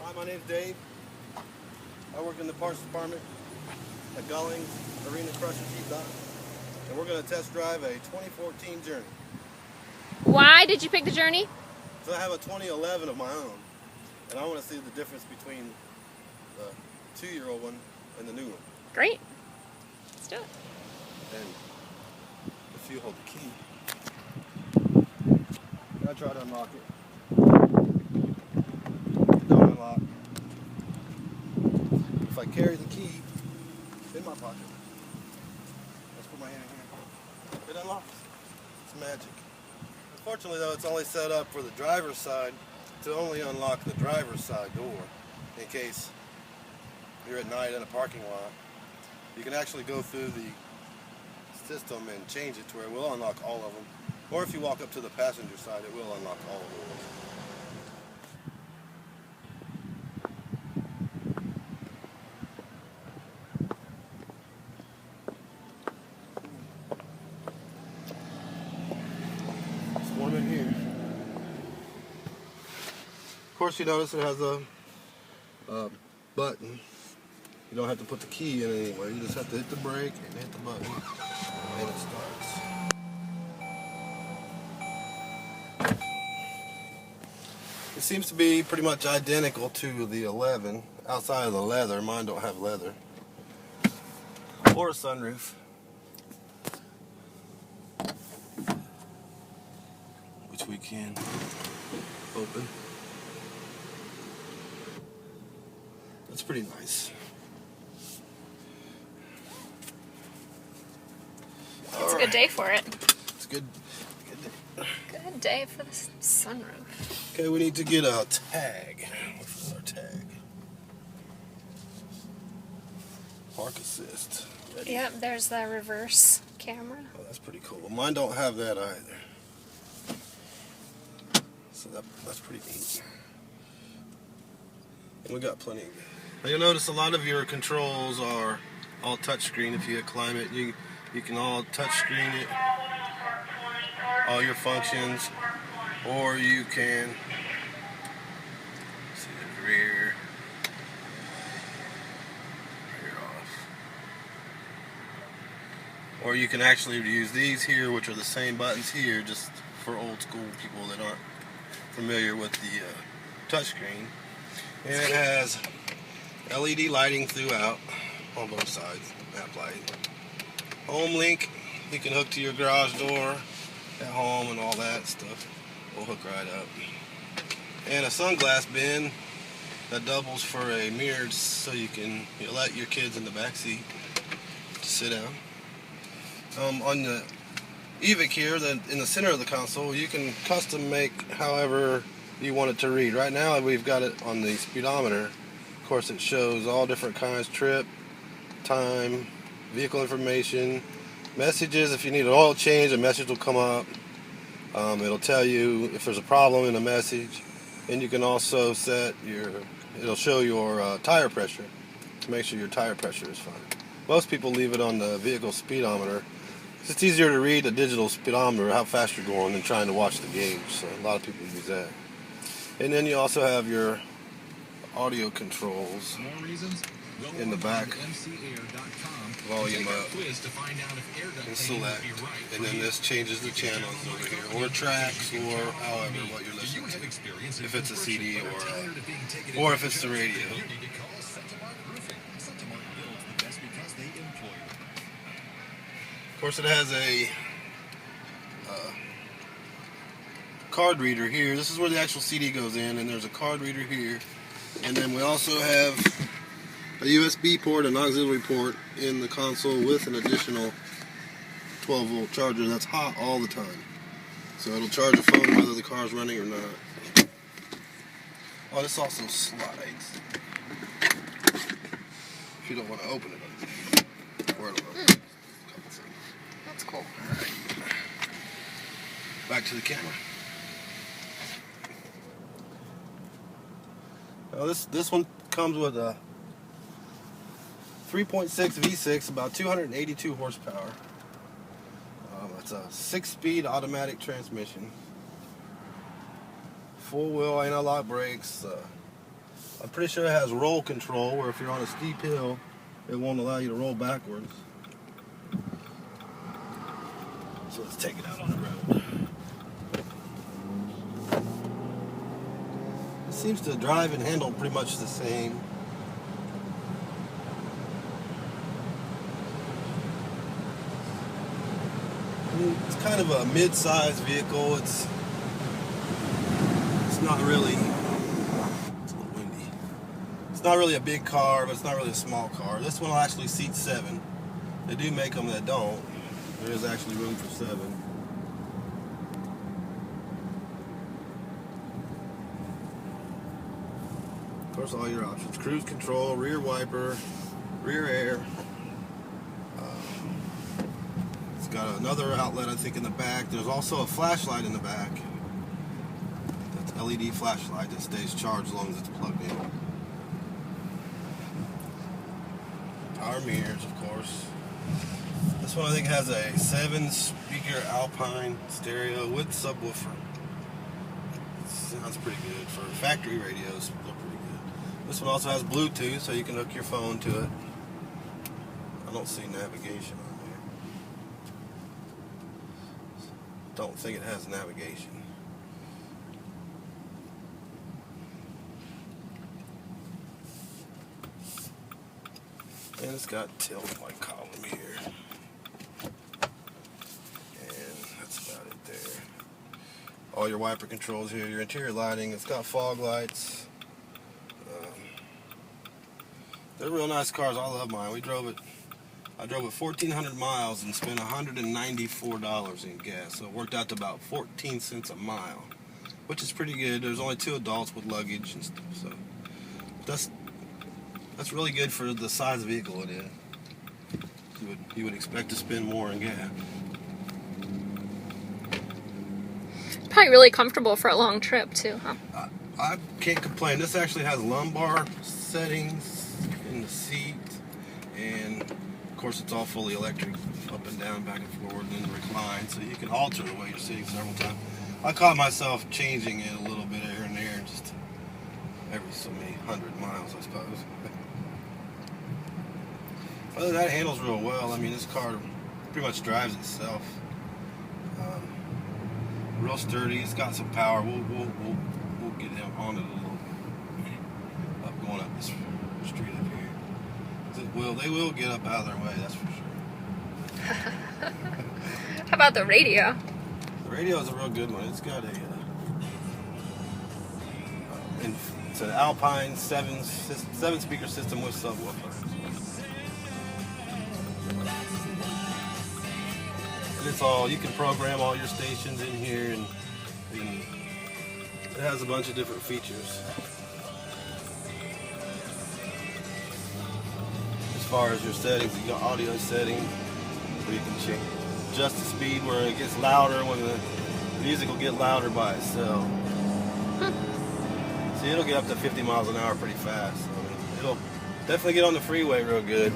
Hi, my name's Dave. I work in the parts department at Gullings Arena Crusher Jeep Dodge, and we're going to test drive a 2014 Journey. Why did you pick the Journey? So I have a 2011 of my own, and I want to see the difference between the 2-year-old one and the new one. Great. Let's do it. And if you hold the key, I try to unlock it. Don't unlock. If I carry the key in my pocket, let's put my hand in here, it unlocks. It's magic. Unfortunately though, it's only set up for the driver's side to only unlock the driver's side door in case you're at night in a parking lot. You can actually go through the system and change it to where it will unlock all of them. Or if you walk up to the passenger side, it will unlock all of them. There's one in here. Of course, you notice it has a button. You don't have to put the key in anywhere. You just have to hit the brake and hit the button, and it starts. It seems to be pretty much identical to the 11, outside of the leather. Mine don't have leather. Or a sunroof. Which we can open. That's pretty nice. It's a good day for it. It's good. Good day for the sunroof. Okay, we need to get a tag. What's our tag? Park assist. Ready? Yep, there's the reverse camera. Oh, that's pretty cool. Mine don't have that either. So that's pretty neat. And we got plenty of gas. Now you'll notice a lot of your controls are all touchscreen. If you hit climate, you can all touchscreen it, all your functions, or you can see the rear off. Or you can actually use these here, which are the same buttons here, just for old school people that aren't familiar with the touchscreen. And it has LED lighting throughout on both sides, map lighting. Home link, you can hook to your garage door at home and all that stuff. Will hook right up. And a sunglass bin that doubles for a mirror so you can let your kids in the back seat to sit down. On the EVIC here, in the center of the console, you can custom make however you want it to read. Right now we've got it on the speedometer. Of course it shows all different kinds, trip, time, vehicle information, messages. If you need an oil change, a message will come up. It'll tell you if there's a problem in a message, and you can also set it'll show your tire pressure to make sure your tire pressure is fine. Most people leave it on the vehicle speedometer. It's easier to read the digital speedometer, how fast you're going, than trying to watch the gauge, so a lot of people use that. And then you also have your audio controls in the back, volume up, and select, and then this changes the channels over here, or tracks, or however what you're listening to, if it's a CD or if it's the radio. Of course, it has a card reader here. This is where the actual CD goes in, and there's a card reader here. And then we also have a USB port, an auxiliary port in the console with an additional 12-volt charger that's hot all the time. So it'll charge the phone whether the car's running or not. Oh, this also slides. If you don't want to open it. Or it'll open. That's cool. Alright. Back to the camera. Now this one comes with a 3.6 V6, about 282 horsepower. It's a 6-speed automatic transmission. Full wheel anti-lock brakes, I'm pretty sure it has roll control, where if you're on a steep hill, it won't allow you to roll backwards. So let's take it out on the road. It seems to drive and handle pretty much the same. It's kind of a mid-sized vehicle. It's not really, it's a little windy. It's not really a big car, but it's not really a small car. This one will actually seat 7. They do make them that don't. There is actually room for 7. Of course, all your options: cruise control, rear wiper, rear air. It's got another outlet, I think, in the back. There's also a flashlight in the back. That's an LED flashlight that stays charged as long as it's plugged in. Power mirrors, of course. This one I think has a 7-speaker Alpine stereo with subwoofer. It sounds pretty good for factory radios. They're pretty good. This one also has Bluetooth, so you can hook your phone to it. I don't see navigation on there. Don't think it has navigation. And it's got tilt light column here. And that's about it there. All your wiper controls here, your interior lighting. It's got fog lights. They're real nice cars. I love mine. I drove it 1,400 miles and spent $194 in gas. So it worked out to about 14 cents a mile, which is pretty good. There's only 2 adults with luggage and stuff, so that's really good for the size vehicle it is. You would expect to spend more in gas. Probably really comfortable for a long trip too, huh? I can't complain. This actually has lumbar settings in the seat, and of course it's all fully electric, up and down, back and forward, and then recline, so you can alter the way you're sitting several times. I caught myself changing it a little bit here and there, just every so many 100 miles, I suppose. Other than that, it handles real well. I mean, this car pretty much drives itself. Real sturdy. It's got some power. We'll get him on it a little up going up this street up here. They will get up out of their way, that's for sure. How about the radio? The radio is a real good one. It's got it's an Alpine 7-speaker system with subwoofer. And it's all, you can program all your stations in here, and it has a bunch of different features. As far as your settings, you got audio setting where you can adjust the speed where it gets louder, when the music will get louder by itself. See, it'll get up to 50 miles an hour pretty fast. So it'll definitely get on the freeway real good.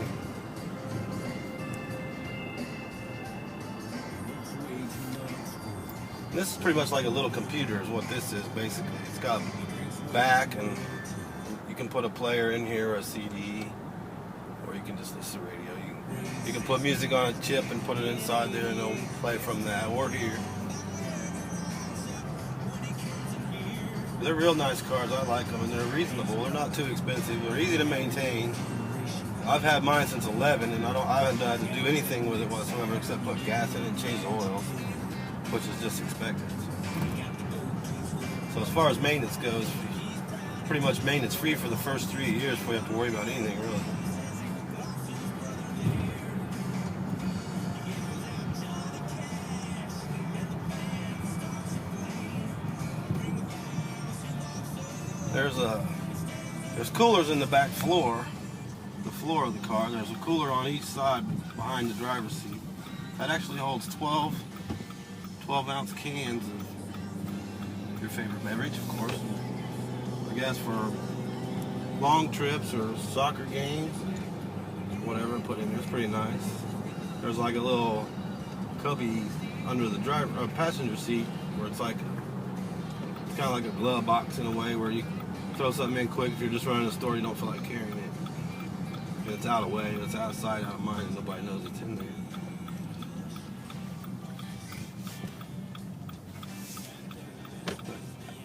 This is pretty much like a little computer is what this is, basically. It's got back, and you can put a player in here, or a CD, or you can just listen to radio. You can put music on a chip and put it inside there, and it'll play from that, or here. They're real nice cars. I like them, and they're reasonable. They're not too expensive. They're easy to maintain. I've had mine since 11, and I haven't had to do anything with it whatsoever except put gas in it and change the oil, which is just expected. So as far as maintenance goes, pretty much maintenance free for the first 3 years before you have to worry about anything, really. There's coolers in the back floor, the floor of the car. There's a cooler on each side behind the driver's seat. That actually holds 12-ounce cans of your favorite beverage, of course. I guess for long trips or soccer games, whatever, put in there. It's pretty nice. There's like a little cubby under the passenger seat where it's kind of like a glove box in a way, where you throw something in quick if you're just running a store, you don't feel like carrying it. And it's out of the way, it's out of sight, out of mind, and nobody knows it's in there.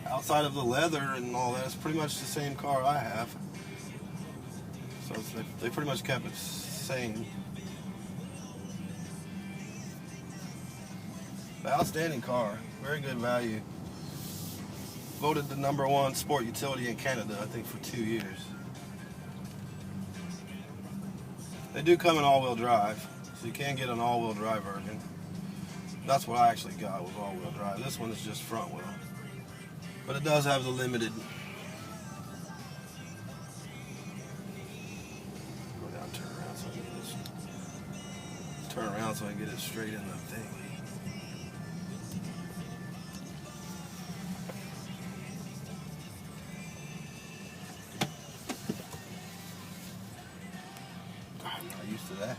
Outside of the leather and all that, it's pretty much the same car I have. So they pretty much kept it same. But outstanding car, very good value. Voted the #1 sport utility in Canada, I think, for 2 years. They do come in all-wheel drive, so you can get an all-wheel drive version. That's what I actually got, was all-wheel drive. This one is just front wheel. But it does have the limited. Go down, turn around so I can get it straight in the thing. I'm not used to that.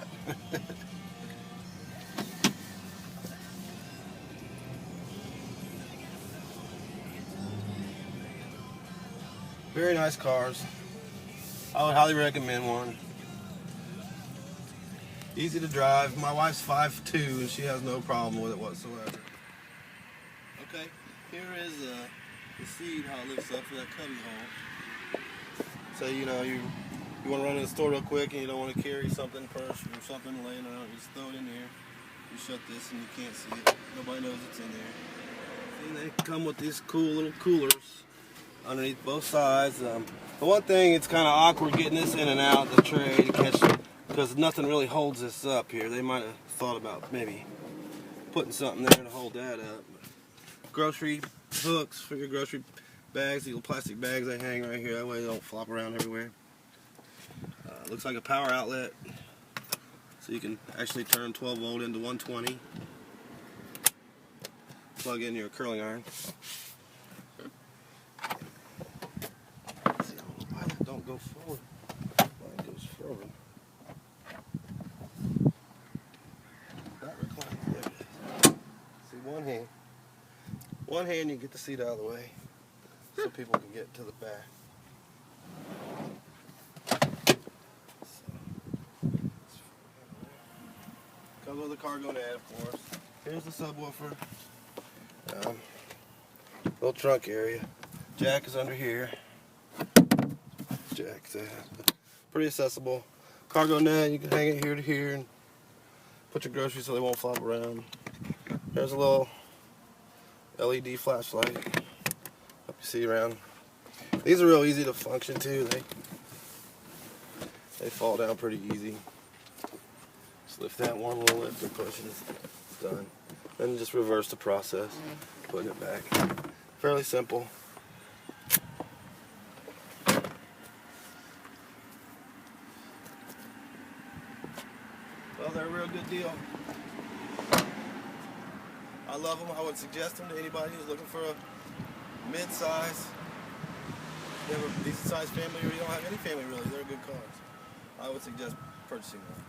Very nice cars. I would highly recommend one. Easy to drive. My wife's 5'2" and she has no problem with it whatsoever. Okay, here is the seat, how it lifts up for that cubby hole. So you want to run in the store real quick and you don't want to carry something, purse or something laying around, you just throw it in there. You shut this and you can't see it. Nobody knows it's in there. And they come with these cool little coolers underneath both sides. The one thing, it's kind of awkward getting this in and out the tray to catch, because nothing really holds this up here. They might have thought about maybe putting something there to hold that up. Grocery hooks for your grocery bags, these little plastic bags they hang right here, that way they don't flop around everywhere. Looks like a power outlet, so you can actually turn 12 volt into 120. Plug in your curling iron. Don't go forward. Mine goes forward. That recline. There it is. See, one hand you get the seat out of the way so people can get to the back. Comes with a cargo net, of course. Here's the subwoofer. Little trunk area. Jack is under here. Jack there. Pretty accessible. Cargo net, you can hang it here to here and put your groceries so they won't flop around. There's a little LED flashlight up you see around. These are real easy to function too. They fall down pretty easy. Just lift that one little lift and push and it's done. Then just reverse the process, putting it back. Fairly simple. Well, they're a real good deal. I love them. I would suggest them to anybody who's looking for a mid-size. You have a decent-sized family or you don't have any family really. They're good cars. I would suggest purchasing one.